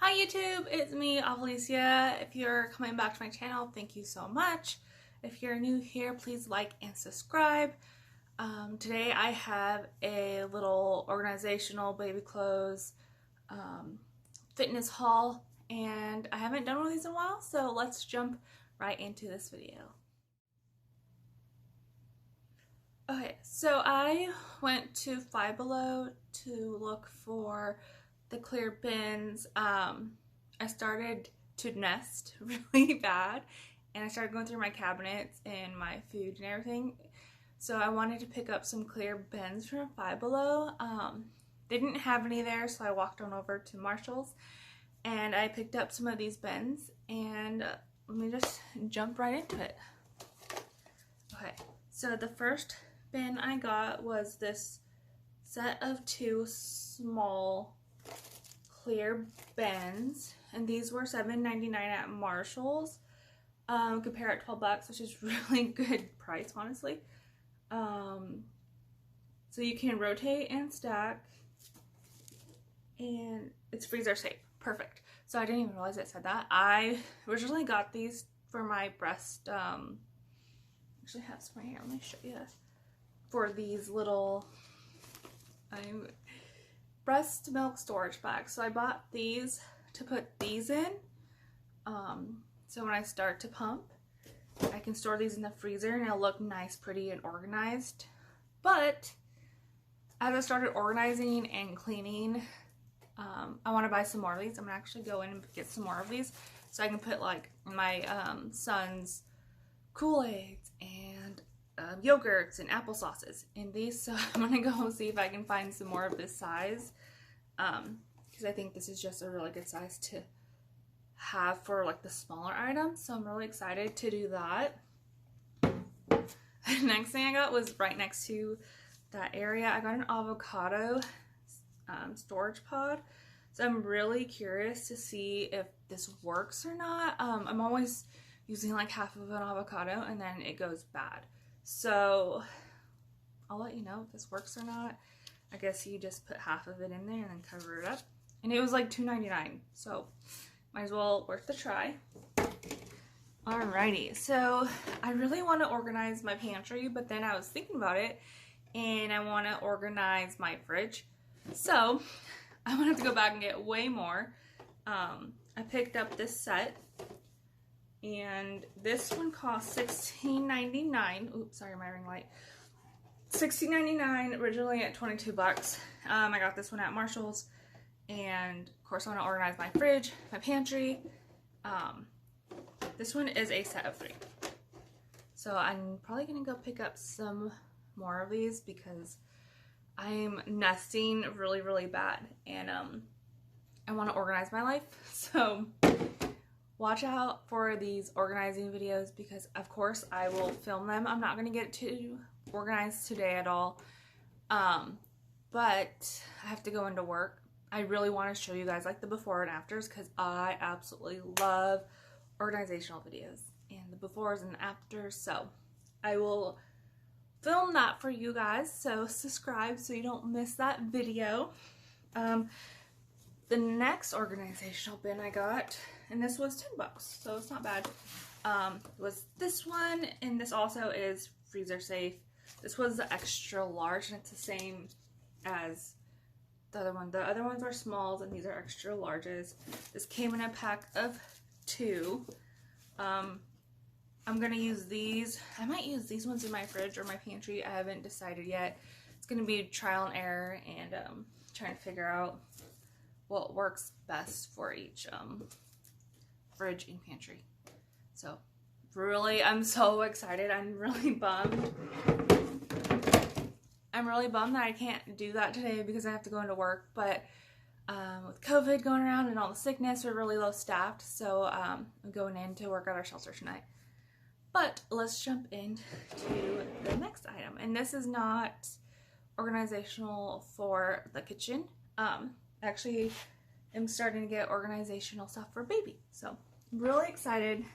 Hi YouTube, it's me, Alicia. If you're coming back to my channel, thank you so much. If you're new here, please like and subscribe. Today I have a little organizational baby clothes fitness haul, and I haven't done one of these in a while, so let's jump right into this video. Okay, so I went to Five Below to look for the clear bins. I started to nest really bad, and I started going through my cabinets and my food and everything. So I wanted to pick up some clear bins from Five Below. They didn't have any there, so I walked on over to Marshall's and I picked up some of these bins, and let me just jump right into it. Okay, so the first bin I got was this set of 2 small clear bins, and these were $7.99 at Marshall's. Compare at $12, which is really good price, honestly. So you can rotate and stack, and it's freezer safe. Perfect. So I didn't even realize it said that. I originally got these for my breast, actually have some right here, let me show you. For these little breast milk storage bags. So I bought these to put these in. So when I start to pump, I can store these in the freezer and it'll look nice, pretty, and organized. But as I started organizing and cleaning, I want to buy some more of these. I'm gonna actually go in and get some more of these so I can put like my son's Kool-Aids and yogurts and applesauces in these. So I'm gonna go see if I can find some more of this size, because I think this is just a really good size to have for like the smaller items. So I'm really excited to do that. The next thing I got was right next to that area. I got an avocado storage pod. So I'm really curious to see if this works or not. I'm always using like half of an avocado and then it goes bad. So I'll let you know if this works or not. I guess you just put half of it in there and then cover it up. And it was like $2.99, so might as well worth the try. Alrighty, so I really want to organize my pantry, but then I was thinking about it and I want to organize my fridge. So I'm gonna have to go back and get way more. I picked up this set, and this one cost $16.99. Oops, sorry, my ring light. $16.99, originally at $22. I got this one at Marshall's, and of course I want to organize my fridge, my pantry. This one is a set of 3. So I'm probably gonna go pick up some more of these because I'm nesting really, really bad, and I want to organize my life. So watch out for these organizing videos because of course I will film them. I'm not going to get too organized today at all, but I have to go into work. I really want to show you guys like the before and afters because I absolutely love organizational videos and the befores and the afters. So I will film that for you guys, so subscribe so you don't miss that video. The next organizational bin I got, and this was $10, so it's not bad, was this one, and this also is freezer safe. This was the extra large, and it's the same as the other one. The other ones are smalls and these are extra larges. This came in a pack of 2. I'm gonna use these. I might use these ones in my fridge or my pantry. I haven't decided yet. It's gonna be trial and error, and trying to figure out what works best for each fridge and pantry. So really, I'm so excited. I'm really bummed. I'm really bummed that I can't do that today because I have to go into work, but with COVID going around and all the sickness, we're really low staffed, so I'm going in to work at our shelter tonight. But let's jump into the next item. And this is not organizational for the kitchen. Actually, I'm starting to get organizational stuff for baby. So I'm really excited.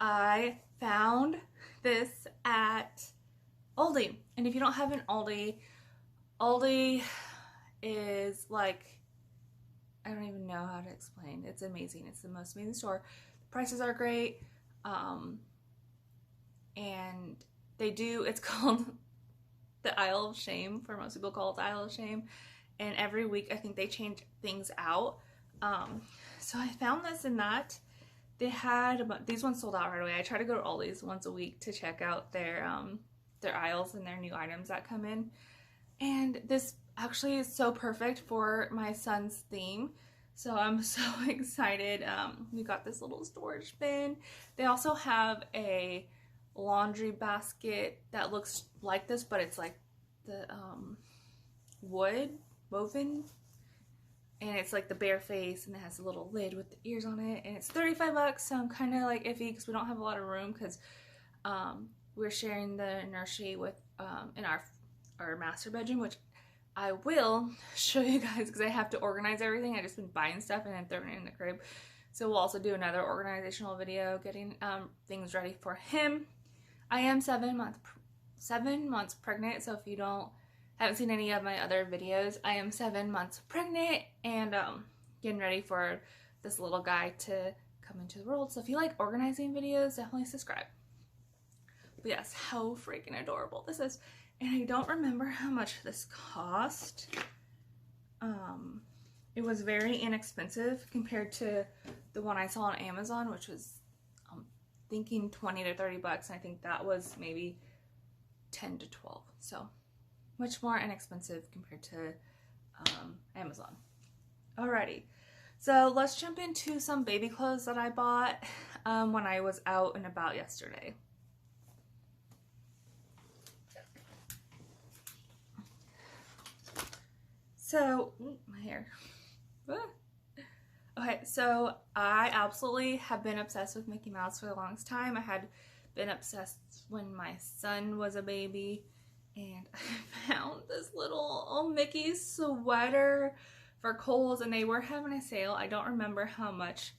I found this at Aldi. And if you don't have an Aldi, Aldi is like I don't even know how to explain. It's amazing. It's the most amazing store. The prices are great. And they do, it's called the Aisle of Shame, for most people call it the Aisle of Shame. And every week I think they change things out. So I found this and that. They had, these ones sold out right away. I try to go to Aldi's once a week to check out their aisles and their new items that come in. And this actually is so perfect for my son's theme. So I'm so excited. We got this little storage bin. They also have a laundry basket that looks like this, but it's like the wood woven, and it's like the bare face, and it has a little lid with the ears on it, and it's 35 bucks. So I'm kind of like iffy because we don't have a lot of room, because we're sharing the nursery with in our master bedroom, which I will show you guys because I have to organize everything. I just been buying stuff and then throwing it in the crib. So we'll also do another organizational video getting things ready for him. I am 7 months pregnant, so if you haven't seen any of my other videos, I am 7 months pregnant and getting ready for this little guy to come into the world. So if you like organizing videos, definitely subscribe. But yes, how freaking adorable this is. And I don't remember how much this cost. It was very inexpensive compared to the one I saw on Amazon, which was thinking 20 to 30 bucks. And I think that was maybe 10 to 12. So much more inexpensive compared to Amazon. Alrighty, so let's jump into some baby clothes that I bought when I was out and about yesterday. So, my hair. Okay, so I absolutely have been obsessed with Mickey Mouse for the longest time. I had been obsessed when my son was a baby, and I found this little Mickey sweater for Kohl's, and they were having a sale. I don't remember how much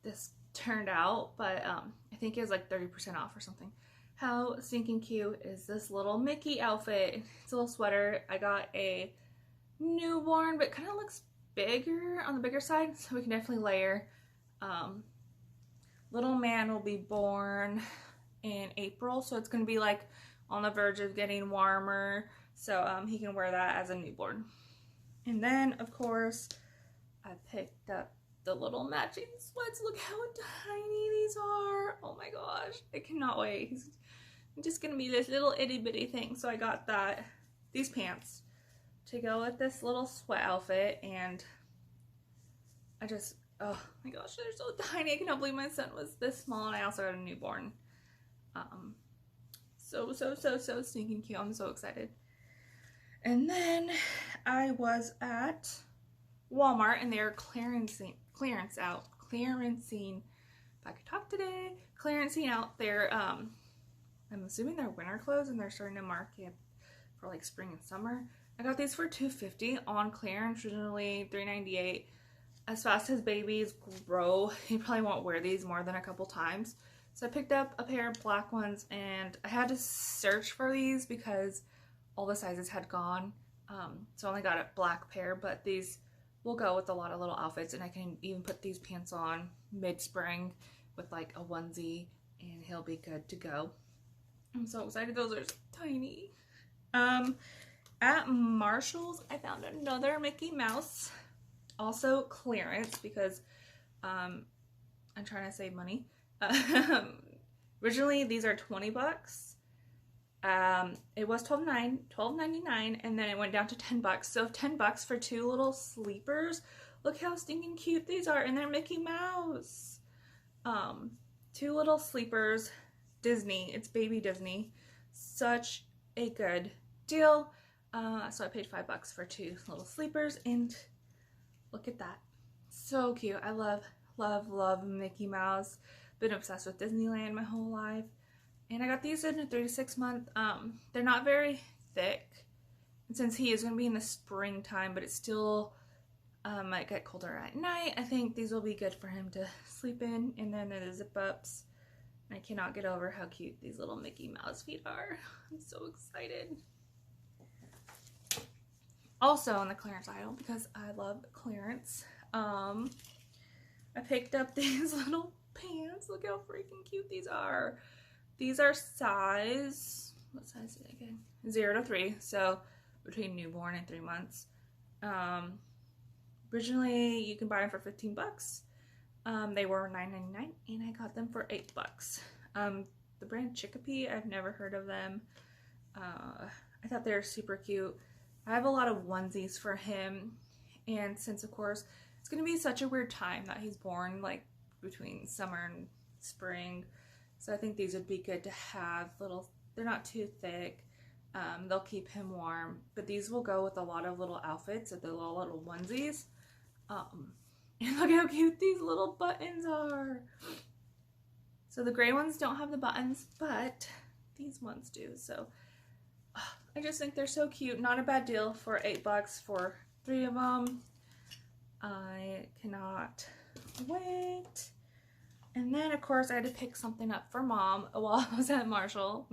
this turned out, but I think it was like 30% off or something. How stinking cute is this little Mickey outfit? It's a little sweater. I got a newborn, but it kind of looks bigger on the bigger side, so we can definitely layer. Little man will be born in April, so it's going to be like on the verge of getting warmer, so he can wear that as a newborn. And then, of course, I picked up the little matching sweats. Look how tiny these are. Oh my gosh, I cannot wait. He's just going to be this little itty bitty thing. So I got these pants to go with this little sweat outfit, and oh my gosh, they're so tiny. I cannot believe my son was this small, and I also got a newborn. So stinking cute. I'm so excited. And then I was at Walmart, and they're clearancing, if I could talk today, clearancing out their, I'm assuming they're winter clothes, and they're starting to market for like spring and summer. I got these for $2.50 on clearance, originally $3.98. As fast as babies grow, you probably won't wear these more than a couple times. So I picked up a pair of black ones, and I had to search for these because all the sizes had gone. So I only got a black pair, but these will go with a lot of little outfits, and I can even put these pants on mid-spring with like a onesie, and he'll be good to go. I'm so excited. Those are so tiny. At Marshall's, I found another Mickey Mouse, also clearance, because I'm trying to save money. Originally, these are 20 bucks. It was $12.99, and then it went down to 10 bucks. So 10 bucks for two little sleepers. Look how stinking cute these are, and they're Mickey Mouse. Two little sleepers, Disney. It's baby Disney. Such a good deal. So I paid 5 bucks for two little sleepers, and look at that. So cute. I love Mickey Mouse. Been obsessed with Disneyland my whole life. And I got these in a 3 to 6 month. They're not very thick. And since he is going to be in the springtime, but it still might get colder at night, I think these will be good for him to sleep in. And then the zip ups. I cannot get over how cute these little Mickey Mouse feet are. I'm so excited. Also on the clearance aisle, because I love clearance, I picked up these little pants. Look how freaking cute these are. These are size, what size is it again? 0 to 3, so between newborn and 3 months. Originally, you can buy them for 15 bucks. They were $9.99, and I got them for $8. The brand Chicopee, I've never heard of them. I thought they were super cute. I have a lot of onesies for him, and since, of course, it's going to be such a weird time that he's born, like, between summer and spring, so I think these would be good to have. They're not too thick. They'll keep him warm, but these will go with a lot of little outfits, the little onesies. And look how cute these little buttons are. So the gray ones don't have the buttons, but these ones do. So I just think they're so cute. Not a bad deal for $8 for 3 of them. I cannot wait. And then, of course, I had to pick something up for Mom while I was at Marshall.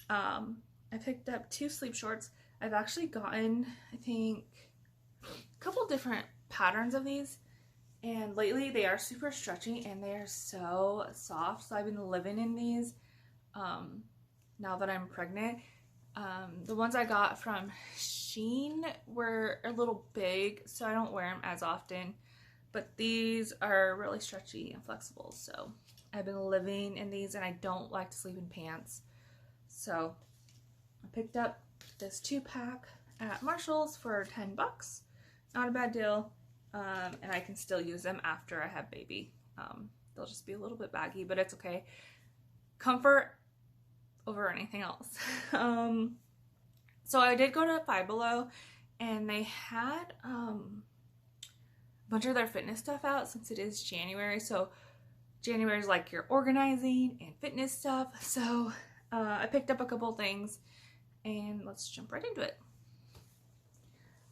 I picked up 2 sleep shorts. I've actually gotten, I think, a couple different patterns of these. And lately, they are super stretchy and they are so soft. So I've been living in these now that I'm pregnant. The ones I got from Shein were a little big, so I don't wear them as often. But these are really stretchy and flexible. So I've been living in these, and I don't like to sleep in pants. So I picked up this 2-pack at Marshall's for 10 bucks. Not a bad deal. And I can still use them after I have baby. They'll just be a little bit baggy, but it's okay. Comfort over anything else. So I did go to Five Below, and they had a bunch of their fitness stuff out since it is January. So January is like your organizing and fitness stuff. So I picked up a couple things, and let's jump right into it.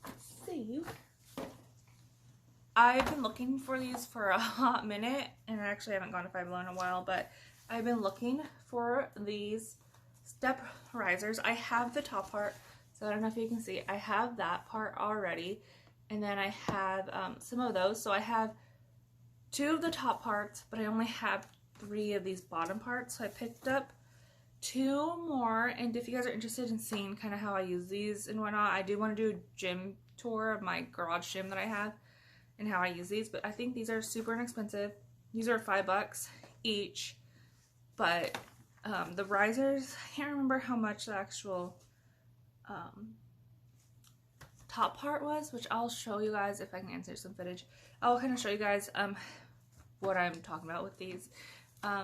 Let's see. I've been looking for these for a hot minute, and I actually haven't gone to Five Below in a while, but I've been looking for these step risers. I have the top part, so I don't know if you can see. I have that part already, and then I have some of those. So I have 2 of the top parts, but I only have 3 of these bottom parts. So I picked up 2 more, and if you guys are interested in seeing kind of how I use these and whatnot, I do want to do a gym tour of my garage gym that I have and how I use these, but I think these are super inexpensive. These are $5 each, but the risers, I can't remember how much the actual top part was, which I'll show you guys if I can answer some footage. I'll kind of show you guys what I'm talking about with these.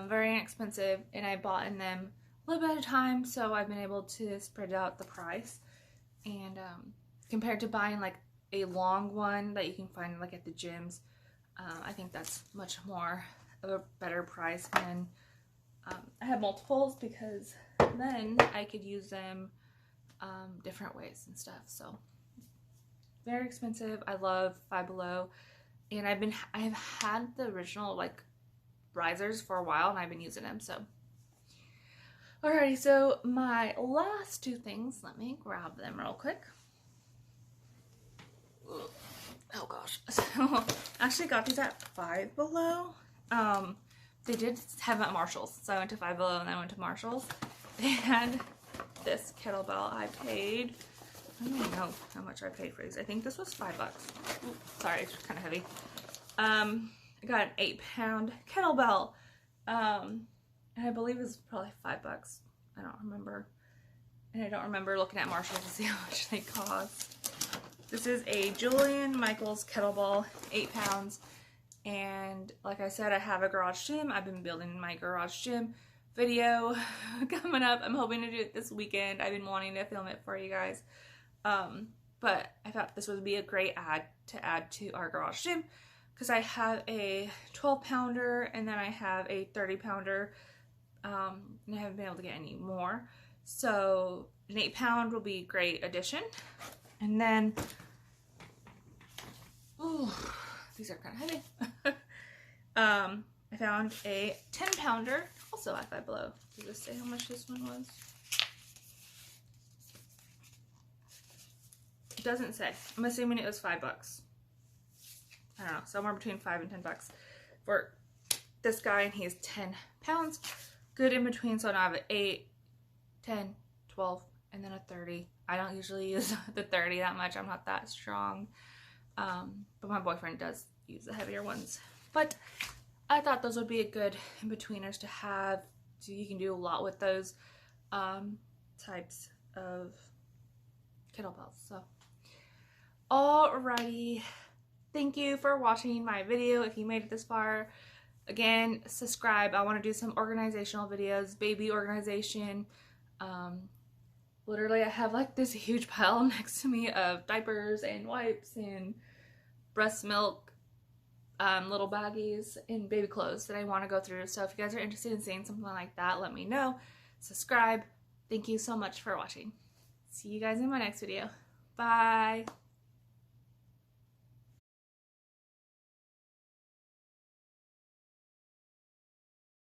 Very inexpensive, and I bought in them a little bit at a time, so I've been able to spread out the price. And compared to buying like a long one that you can find like at the gyms, I think that's much more of a better price. And I have multiples because then I could use them different ways and stuff. So very expensive. I love Five Below, and I've had the original like risers for a while, and I've been using them. So alrighty, so my last 2 things, let me grab them real quick. Oh gosh. So I actually got these at Five Below. They did have them at Marshall's, so I went to Five Below and then I went to Marshall's. They had this kettlebell. I don't even know how much I paid for these. I think this was $5. Ooh, sorry, it's kind of heavy. I got an 8-pound kettlebell. And I believe it was probably $5. I don't remember. And I don't remember looking at Marshall's to see how much they cost. This is a Julian Michaels kettlebell, 8 pounds. And like I said, I have a garage gym. I've been building my garage gym video coming up. I'm hoping to do it this weekend. I've been wanting to film it for you guys. But I thought this would be a great add to our garage gym, because I have a 12-pounder and then I have a 30-pounder, and I haven't been able to get any more. So an 8-pound will be a great addition. And then, ooh, these are kind of heavy. I found a 10-pounder, also at Five Below. Does this say how much this one was? It doesn't say. I'm assuming it was $5. don't know, somewhere between $5 and $10 for this guy, and he's 10 pounds. Good in between, so now I have an 8, 10, 12, and then a 30. I don't usually use the 30 that much. I'm not that strong. But my boyfriend does use the heavier ones. But I thought those would be a good in-betweeners to have. So you can do a lot with those types of kettlebells. So, alrighty. Thank you for watching my video. If you made it this far, again, subscribe. I want to do some organizational videos, baby organization. Literally, I have like this huge pile next to me of diapers and wipes and breast milk, little baggies, and baby clothes that I want to go through. So if you guys are interested in seeing something like that, let me know. Subscribe. Thank you so much for watching. See you guys in my next video. Bye.